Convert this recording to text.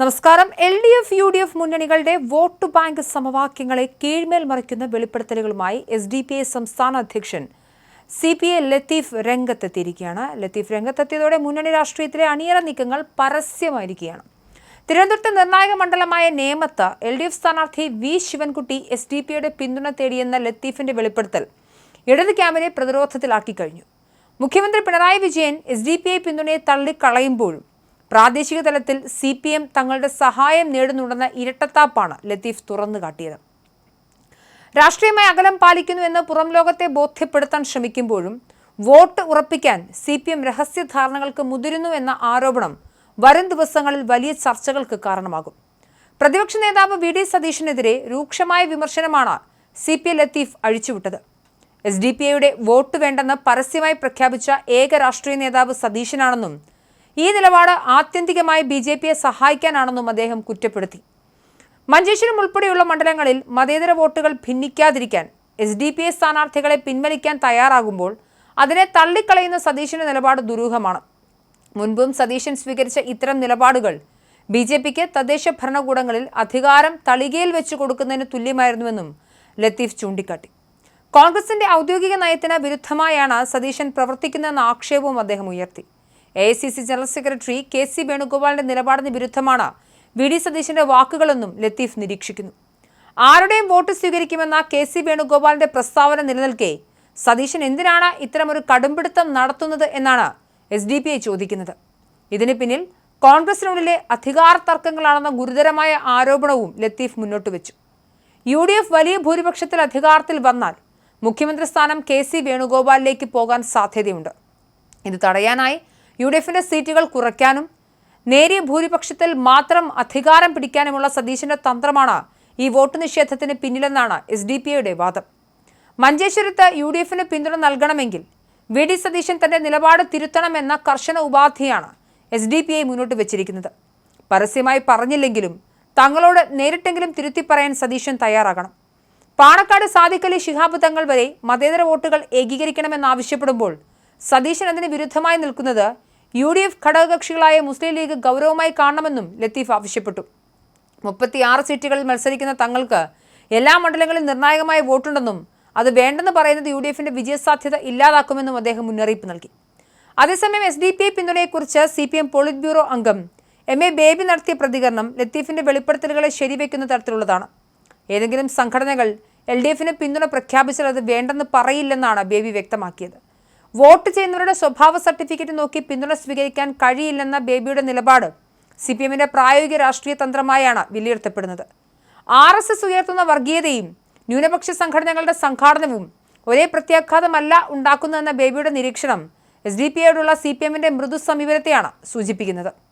നമസ്കാരം. LDF UDF മുന്നണികളുടെ vote bank സമവാക്യങ്ങളെ കീഴ്മേൽ മറിക്കുന്ന വെളിപ്പെടുത്തലുകളുമായി SDPI സംസ്ഥാന അധ്യക്ഷൻ CPA ലത്തീഫ് രംഗത്തെത്തിയിരിക്കുകയാണ്. ലത്തീഫ് രംഗത്തെത്തിയതോടെ മുന്നണി രാഷ്ട്രീയത്തിലെ അണിയറ നീക്കങ്ങൾ പരസ്യമായിരിക്കുകയാണ്. തിരുവനന്തപുരത്തെ നിർണായക മണ്ഡലമായ നേമത്ത് LDF സ്ഥാനാർത്ഥി V ശിവൻകുട്ടി SDPയുടെ പിന്തുണ തേടിയെന്ന ലത്തീഫിന്റെ വെളിപ്പെടുത്തൽ ഇടത് ക്യാമ്പിനെ പ്രതിരോധത്തിലാക്കി കഴിഞ്ഞു. മുഖ്യമന്ത്രി പിണറായി വിജയൻ SDPI പിന്തുണയെ തള്ളിക്കളയുമ്പോഴും പ്രാദേശിക തലത്തിൽ CPM തങ്ങളുടെ സഹായം നേടുന്നുണ്ടെന്ന ഇരട്ടത്താപ്പാണ് ലത്തീഫ് തുറന്നുകാട്ടിയത്. രാഷ്ട്രീയമായി അകലം പാലിക്കുന്നുവെന്ന് പുറം ലോകത്തെ ബോധ്യപ്പെടുത്താൻ ശ്രമിക്കുമ്പോഴും വോട്ട് ഉറപ്പിക്കാൻ CPM രഹസ്യധാരണകൾക്ക് മുതിരുന്നു എന്ന ആരോപണം വരും ദിവസങ്ങളിൽ വലിയ ചർച്ചകൾക്ക് കാരണമാകും. പ്രതിപക്ഷ നേതാവ് VD സതീശനെതിരെ രൂക്ഷമായ വിമർശനമാണ് CPA ലത്തീഫ് അഴിച്ചുവിട്ടത്. SDPയുടെ വോട്ട് വേണ്ടെന്ന് പരസ്യമായി പ്രഖ്യാപിച്ച ഏക രാഷ്ട്രീയ നേതാവ് സതീശനാണെന്നും ഈ നിലപാട് ആത്യന്തികമായി BJPയെ സഹായിക്കാനാണെന്നും അദ്ദേഹം കുറ്റപ്പെടുത്തി. മഞ്ചേശ്വരം ഉൾപ്പെടെയുള്ള മണ്ഡലങ്ങളിൽ മതേതര വോട്ടുകൾ ഭിന്നിക്കാതിരിക്കാൻ SDPA സ്ഥാനാർത്ഥികളെ പിൻവലിക്കാൻ തയ്യാറാകുമ്പോൾ അതിനെ തള്ളിക്കളയുന്ന സതീശന്റെ നിലപാട് ദുരൂഹമാണ്. മുൻപും സതീശൻ സ്വീകരിച്ച ഇത്തരം നിലപാടുകൾ BJPക്ക് തദ്ദേശ ഭരണകൂടങ്ങളിൽ അധികാരം തളികയിൽ വെച്ച് കൊടുക്കുന്നതിന് തുല്യമായിരുന്നുവെന്നും ലത്തീഫ് ചൂണ്ടിക്കാട്ടി. കോൺഗ്രസിന്റെ ഔദ്യോഗിക നയത്തിന് വിരുദ്ധമായാണ് സതീശൻ പ്രവർത്തിക്കുന്നതെന്ന ആക്ഷേപവും അദ്ദേഹം ഉയർത്തി. AICC ജനറൽ സെക്രട്ടറി KC വേണുഗോപാലിന്റെ നിലപാടിന് വിരുദ്ധമാണ് VD സതീശന്റെ വാക്കുകളെന്നും ലത്തീഫ് നിരീക്ഷിക്കുന്നു. ആരുടെയും വോട്ട് സ്വീകരിക്കുമെന്ന KC വേണുഗോപാലിന്റെ പ്രസ്താവന നിലനിൽക്കെ സതീശൻ എന്തിനാണ് ഇത്തരമൊരു കടുംപിടുത്തം നടത്തുന്നത് എന്നാണ് SDPI ചോദിക്കുന്നത്. ഇതിന് പിന്നിൽ കോൺഗ്രസിനുള്ളിലെ അധികാര തർക്കങ്ങളാണെന്ന ഗുരുതരമായ ആരോപണവും ലത്തീഫ് മുന്നോട്ട് വെച്ചു. UDF വലിയ ഭൂരിപക്ഷത്തിൽ അധികാരത്തിൽ വന്നാൽ മുഖ്യമന്ത്രി സ്ഥാനം KC വേണുഗോപാലിലേക്ക് പോകാൻ സാധ്യതയുണ്ട്. ഇത് തടയാനായി UDFന്റെ സീറ്റുകൾ കുറയ്ക്കാനും നേരിയ ഭൂരിപക്ഷത്തിൽ മാത്രം അധികാരം പിടിക്കാനുമുള്ള സതീശന്റെ തന്ത്രമാണ് ഈ വോട്ട് നിഷേധത്തിന് പിന്നിലെന്നാണ് SDPയുടെ വാദം. മഞ്ചേശ്വരത്ത് UDFന് പിന്തുണ നൽകണമെങ്കിൽ VD സതീശൻ തന്റെ നിലപാട് തിരുത്തണമെന്ന കർശന ഉപാധിയാണ് SDPI മുന്നോട്ട് വെച്ചിരിക്കുന്നത്. പരസ്യമായി പറഞ്ഞില്ലെങ്കിലും തങ്ങളോട് നേരിട്ടെങ്കിലും തിരുത്തി പറയാൻ സതീശൻ തയ്യാറാകണം. പാണക്കാട് സാദിഖ് അലി ശിഹാബ് തങ്ങൾ വരെ മതേതര വോട്ടുകൾ ഏകീകരിക്കണമെന്നാവശ്യപ്പെടുമ്പോൾ സതീശൻ അതിന് വിരുദ്ധമായി നിൽക്കുന്നത് UDF ഘടകകക്ഷികളായ മുസ്ലിം ലീഗ് ഗൗരവമായി കാണണമെന്നും ലത്തീഫ് ആവശ്യപ്പെട്ടു. 36 സീറ്റുകളിൽ മത്സരിക്കുന്ന തങ്ങൾക്ക് എല്ലാ മണ്ഡലങ്ങളിലും നിർണായകമായ വോട്ടുണ്ടെന്നും അത് വേണ്ടെന്ന് പറയുന്നത് UDFന്റെ വിജയസാധ്യത ഇല്ലാതാക്കുമെന്നും അദ്ദേഹം മുന്നറിയിപ്പ് നൽകി. അതേസമയം SDPI പിന്തുണയെക്കുറിച്ച് CPM പോളിറ്റ് ബ്യൂറോ അംഗം MA ബേബി നടത്തിയ പ്രതികരണം ലത്തീഫിന്റെ വെളിപ്പെടുത്തലുകളെ ശരിവെക്കുന്ന തരത്തിലുള്ളതാണ്. ഏതെങ്കിലും സംഘടനകൾ LDFന് പിന്തുണ പ്രഖ്യാപിച്ചാൽ അത് വേണ്ടെന്ന് പറയില്ലെന്നാണ് ബേബി വ്യക്തമാക്കിയത്. വോട്ട് ചെയ്യുന്നവരുടെ സ്വഭാവ സർട്ടിഫിക്കറ്റ് നോക്കി പിന്തുണ സ്വീകരിക്കാൻ കഴിയില്ലെന്ന ബേബിയുടെ നിലപാട് CPMന്റെ പ്രായോഗിക രാഷ്ട്രീയ തന്ത്രമായാണ് വിലയിരുത്തപ്പെടുന്നത്. RSS ഉയർത്തുന്ന വർഗീയതയും ന്യൂനപക്ഷ സംഘടനകളുടെ സംഘാടനവും ഒരേ പ്രത്യാഘാതമല്ല ഉണ്ടാക്കുന്നതെന്ന ബേബിയുടെ നിരീക്ഷണം SDPയോടുള്ള CPMന്റെ മൃദു സമീപനത്തെയാണ് സൂചിപ്പിക്കുന്നത്.